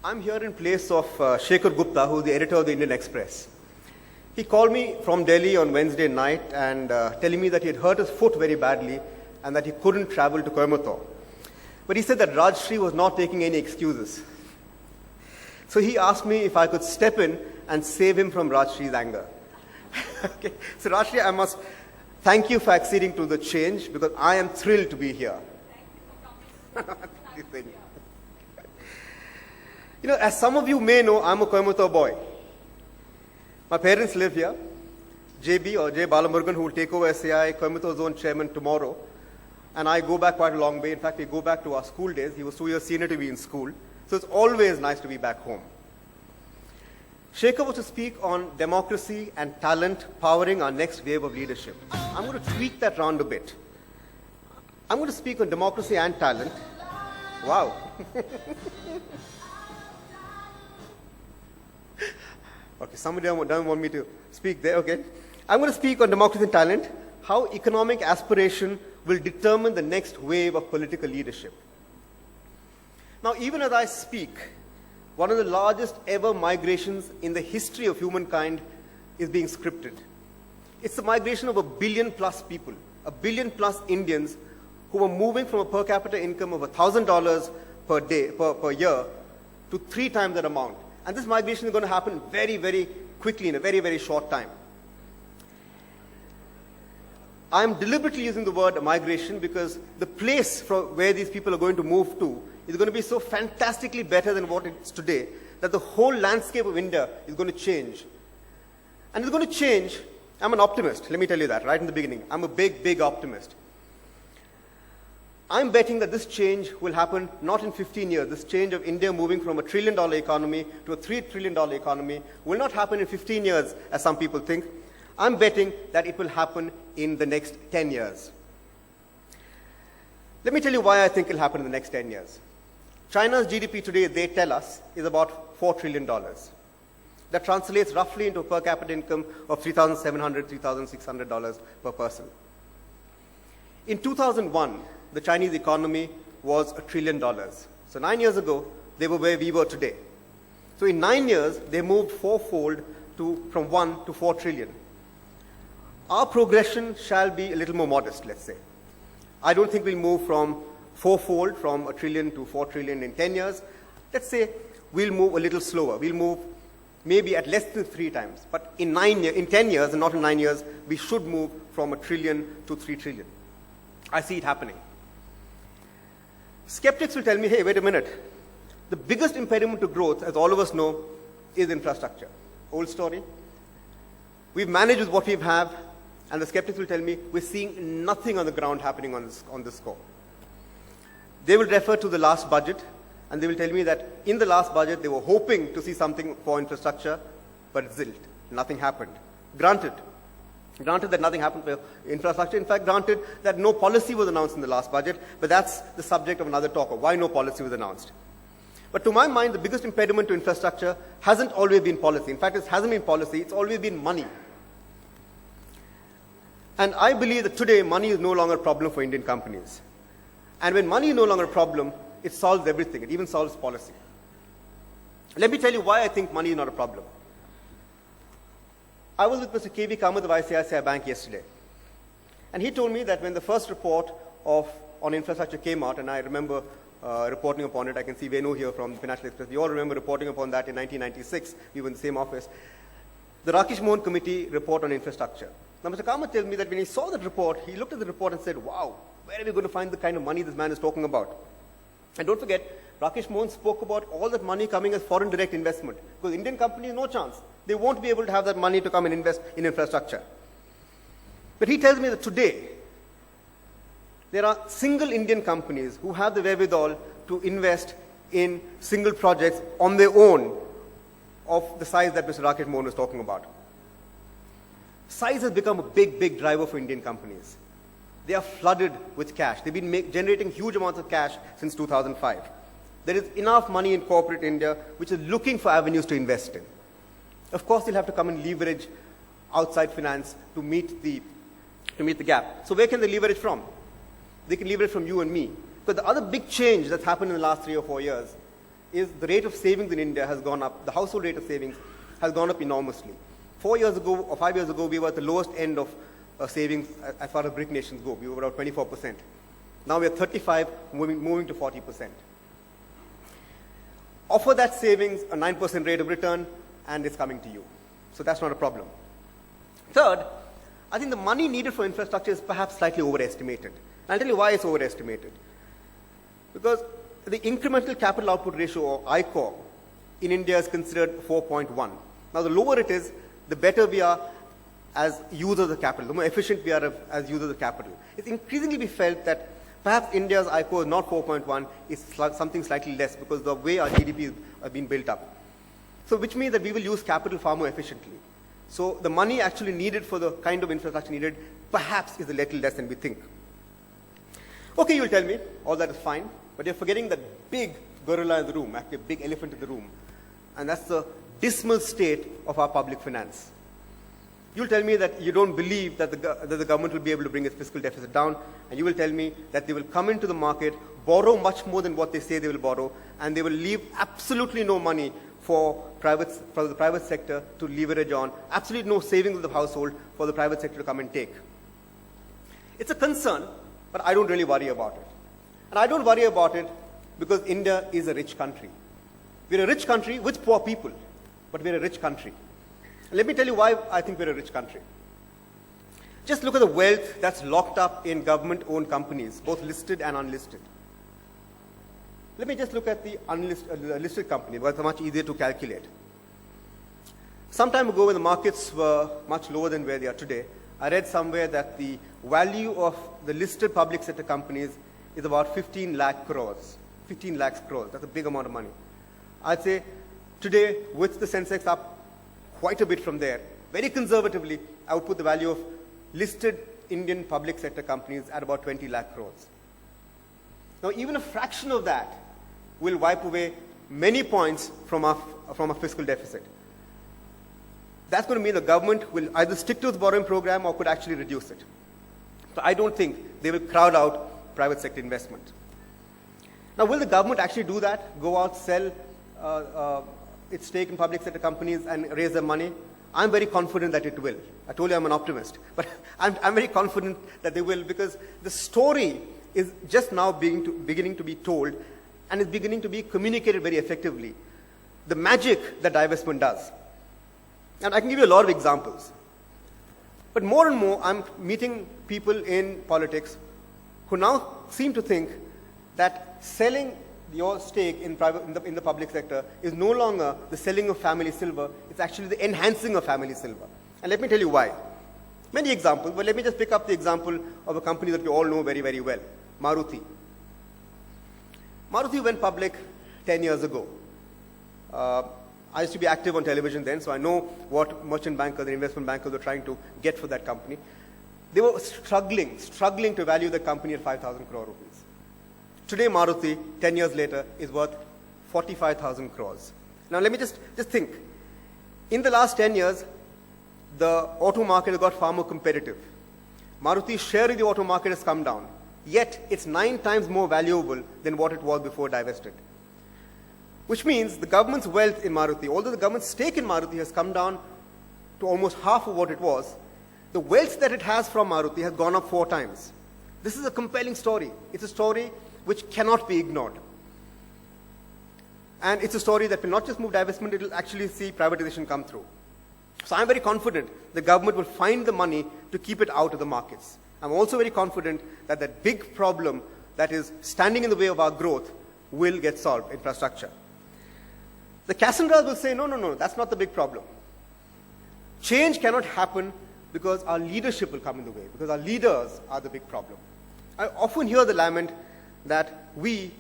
I'm here in place of Shekhar Gupta, who is the editor of the Indian Express. He called me from Delhi on Wednesday night and telling me that he had hurt his foot very badly and that he couldn't travel to Coimbatore. But he said that Rajshri was not taking any excuses. So he asked me if I could step in and save him from Rajshri's anger. Okay. So Rajshri, I must thank you for acceding to the change because I am thrilled to be here. Thank you for coming. You know, as some of you may know, I'm a Coimbatore boy. My parents live here. JB or J. Balamurugan, who will take over SAI Coimbatore Zone Chairman tomorrow. And I go back quite a long way. In fact, we go back to our school days. He was 2 years senior to me in school. So it's always nice to be back home. Shekhar was to speak on democracy and talent powering our next wave of leadership. I'm going to tweak that round a bit. I'm going to speak on democracy and talent. Wow. Okay, somebody doesn't want me to speak there, okay. I'm going to speak on democracy and talent, how economic aspiration will determine the next wave of political leadership. Now, even as I speak, one of the largest ever migrations in the history of humankind is being scripted. It's the migration of 1 billion plus people, 1 billion plus Indians who are moving from a per capita income of $1,000 per year to 3 times that amount. And this migration is going to happen very, very quickly in a very, very short time. I'm deliberately using the word migration because the place from where these people are going to move to is going to be so fantastically better than what it's today that the whole landscape of India is going to change. And it's going to change. I'm an optimist, let me tell you that right in the beginning. I'm a big, big optimist. I'm betting that this change will happen not in 15 years. This change of India moving from a $1 trillion economy to a $3 trillion economy will not happen in 15 years, as some people think. I'm betting that it will happen in the next 10 years. Let me tell you why I think it will happen in the next 10 years. China's GDP today, they tell us, is about $4 trillion. That translates roughly into a per capita income of $3,700, $3,600 per person. In 2001, the Chinese economy was $1 trillion. So 9 years ago, they were where we were today. So in 9 years, they moved fourfold from 1 to 4 trillion. Our progression shall be a little more modest, let's say. I don't think we'll move from fourfold, from 1 trillion to 4 trillion in 10 years. Let's say we'll move a little slower. We'll move maybe at less than 3 times. But in 10 years, and not in 9 years, we should move from 1 trillion to 3 trillion. I see it happening. Skeptics will tell me, hey, wait a minute. The biggest impediment to growth, as all of us know, is infrastructure. Old story. We've managed with what we have, and the skeptics will tell me, we're seeing nothing on the ground happening on this score. They will refer to the last budget, and they will tell me that in the last budget, they were hoping to see something for infrastructure, but zilch. Nothing happened. Granted that nothing happened for infrastructure. In fact, granted that no policy was announced in the last budget, but that's the subject of another talk of why no policy was announced. But to my mind, the biggest impediment to infrastructure hasn't always been policy. In fact, it hasn't been policy, it's always been money. And I believe that today, money is no longer a problem for Indian companies. And when money is no longer a problem, it solves everything. It even solves policy. Let me tell you why I think money is not a problem. I was with Mr. K.V. Kamath of ICICI Bank yesterday. And he told me that when the first report on infrastructure came out, and I remember reporting upon it, I can see Venu here from the Financial Express. We all remember reporting upon that in 1996. We were in the same office. The Rakesh Mohan Committee report on infrastructure. Now, Mr. Kamath tells me that when he saw that report, he looked at the report and said, wow, where are we going to find the kind of money this man is talking about? And don't forget, Rakesh Mohan spoke about all that money coming as foreign direct investment. Because Indian companies, no chance. They won't be able to have that money to come and invest in infrastructure. But he tells me that today, there are single Indian companies who have the wherewithal to invest in single projects on their own of the size that Mr. Rakesh Mohan was talking about. Size has become a big, big driver for Indian companies. They are flooded with cash. They've been generating huge amounts of cash since 2005. There is enough money in corporate India which is looking for avenues to invest in. Of course, they'll have to come and leverage outside finance to meet the gap. So where can they leverage from? They can leverage from you and me. But the other big change that's happened in the last 3 or 4 years is the rate of savings in India has gone up. The household rate of savings has gone up enormously. 4 years ago or 5 years ago, we were at the lowest end of savings as far as BRIC nations go. We were about 24%. Now we are 35, moving to 40%. Offer that savings a 9% rate of return, and it's coming to you. So that's not a problem. Third, I think the money needed for infrastructure is perhaps slightly overestimated. And I'll tell you why it's overestimated. Because the incremental capital output ratio, or ICOR, in India is considered 4.1. Now, the lower it is, the better we are as users of the capital, the more efficient we are as users of the capital. It's increasingly be felt that perhaps India's ICOR is not 4.1, it's something slightly less because the way our GDP has been built up. So which means that we will use capital far more efficiently. So the money actually needed for the kind of infrastructure needed perhaps is a little less than we think. Okay, you'll tell me, all that is fine, but you're forgetting that big gorilla in the room, actually a big elephant in the room, and that's the dismal state of our public finance. You'll tell me that you don't believe that the government will be able to bring its fiscal deficit down, and you will tell me that they will come into the market, borrow much more than what they say they will borrow, and they will leave absolutely no money for the private sector to leverage on, absolutely no savings of the household for the private sector to come and take. It's a concern, but I don't really worry about it. And I don't worry about it because India is a rich country. We're a rich country with poor people, but we're a rich country. Let me tell you why I think we're a rich country. Just look at the wealth that's locked up in government-owned companies, both listed and unlisted. Let me just look at the listed company, because it's much easier to calculate. Some time ago, when the markets were much lower than where they are today, I read somewhere that the value of the listed public sector companies is about 15 lakh crores. 15 lakh crores, that's a big amount of money. I'd say today, with the Sensex up quite a bit from there, very conservatively, I would put the value of listed Indian public sector companies at about 20 lakh crores. Now, even a fraction of that will wipe away many points from our fiscal deficit. That's going to mean the government will either stick to its borrowing program or could actually reduce it. So I don't think they will crowd out private sector investment. Now, will the government actually do that? Go out, sell its stake in public sector companies and raise their money? I'm very confident that it will. I told you I'm an optimist, but I'm very confident that they will, because the story is just now beginning to be told and is beginning to be communicated very effectively. The magic that divestment does. And I can give you a lot of examples. But more and more, I'm meeting people in politics who now seem to think that selling your stake in the public sector is no longer the selling of family silver, it's actually the enhancing of family silver. And let me tell you why. Many examples, but let me just pick up the example of a company that we all know very, very well, Maruti. Maruti went public 10 years ago. I used to be active on television then, so I know what merchant bankers and investment bankers were trying to get for that company. They were struggling to value the company at 5,000 crore rupees. Today, Maruti, 10 years later, is worth 45,000 crores. Now, let me just think. In the last 10 years, the auto market has got far more competitive. Maruti's share in the auto market has come down, yet it's 9 times more valuable than what it was before divested. Which means the government's wealth in Maruti, although the government's stake in Maruti has come down to almost half of what it was, the wealth that it has from Maruti has gone up 4 times. This is a compelling story. It's a story which cannot be ignored. And it's a story that will not just move divestment, it will actually see privatization come through. So I'm very confident the government will find the money to keep it out of the markets. I'm also very confident that that big problem that is standing in the way of our growth will get solved, infrastructure. The Cassandras will say, no, that's not the big problem. Change cannot happen because our leadership will come in the way, because our leaders are the big problem. I often hear the lament that we